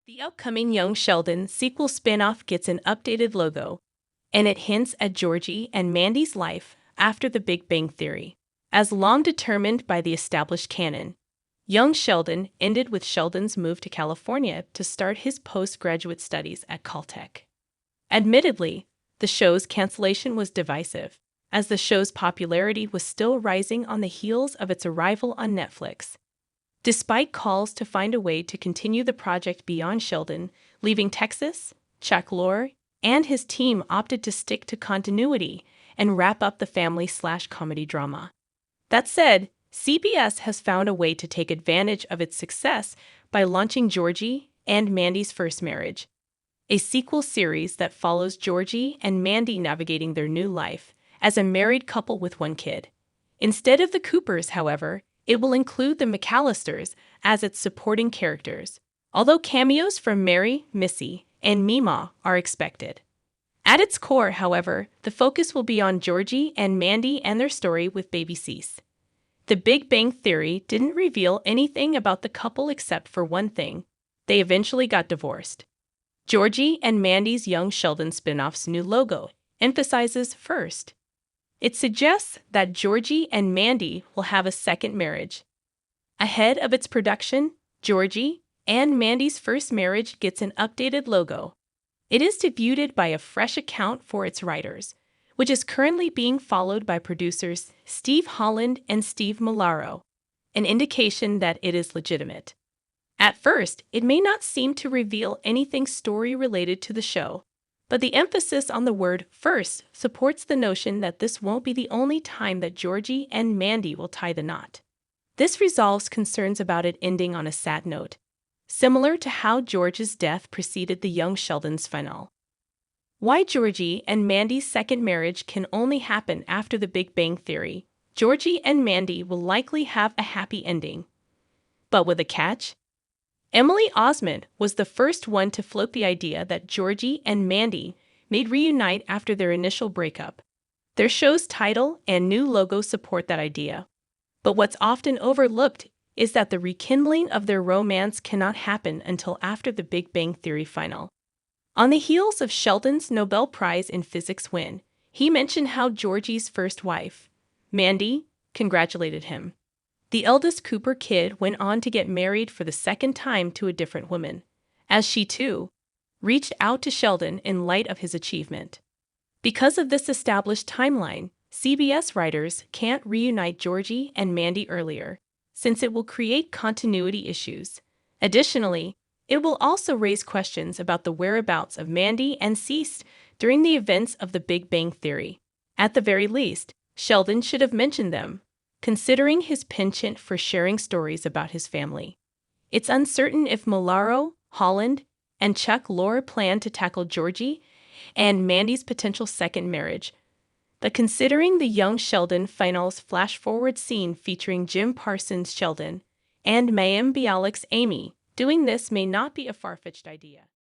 The upcoming Young Sheldon sequel spin-off gets an updated logo, and it hints at Georgie and Mandy's life after the Big Bang Theory. As long determined by the established canon, Young Sheldon ended with Sheldon's move to California to start his postgraduate studies at Caltech. Admittedly, the show's cancellation was divisive, as the show's popularity was still rising on the heels of its arrival on Netflix. Despite calls to find a way to continue the project beyond Sheldon, leaving Texas, Chuck Lorre and his team opted to stick to continuity and wrap up the family/comedy drama. That said, CBS has found a way to take advantage of its success by launching Georgie and Mandy's First Marriage, a sequel series that follows Georgie and Mandy navigating their new life as a married couple with one kid. Instead of the Coopers, however, it will include the McAllisters as its supporting characters, although cameos from Mary, Missy, and Mima are expected. At its core, however, the focus will be on Georgie and Mandy and their story with baby Cease. The Big Bang Theory didn't reveal anything about the couple except for one thing: they eventually got divorced. Georgie and Mandy's Young Sheldon spin-off's new logo emphasizes first. It suggests that Georgie and Mandy will have a second marriage. Ahead of its production, Georgie and Mandy's First Marriage gets an updated logo. It is debuted by a fresh account for its writers, which is currently being followed by producers Steve Holland and Steve Milaro, an indication that it is legitimate. At first, it may not seem to reveal anything story-related to the show, but the emphasis on the word first supports the notion that this won't be the only time that Georgie and Mandy will tie the knot. This resolves concerns about it ending on a sad note, similar to how George's death preceded the Young Sheldon's finale. Why Georgie and Mandy's second marriage can only happen after the Big Bang Theory. Georgie and Mandy will likely have a happy ending, but with a catch. Emily Osment was the first one to float the idea that Georgie and Mandy may reunite after their initial breakup. Their show's title and new logo support that idea. But what's often overlooked is that the rekindling of their romance cannot happen until after the Big Bang Theory final. On the heels of Sheldon's Nobel Prize in Physics win, he mentioned how Georgie's first wife, Mandy, congratulated him. The eldest Cooper kid went on to get married for the second time to a different woman, as she, too, reached out to Sheldon in light of his achievement. Because of this established timeline, CBS writers can't reunite Georgie and Mandy earlier, since it will create continuity issues. Additionally, it will also raise questions about the whereabouts of Mandy and Cease during the events of the Big Bang Theory. At the very least, Sheldon should have mentioned them, considering his penchant for sharing stories about his family. It's uncertain if Milaro, Holland, and Chuck Lorre plan to tackle Georgie and Mandy's potential second marriage. But considering the Young Sheldon finals flash-forward scene featuring Jim Parsons' Sheldon and Mayim Bialik's Amy, doing this may not be a far-fetched idea.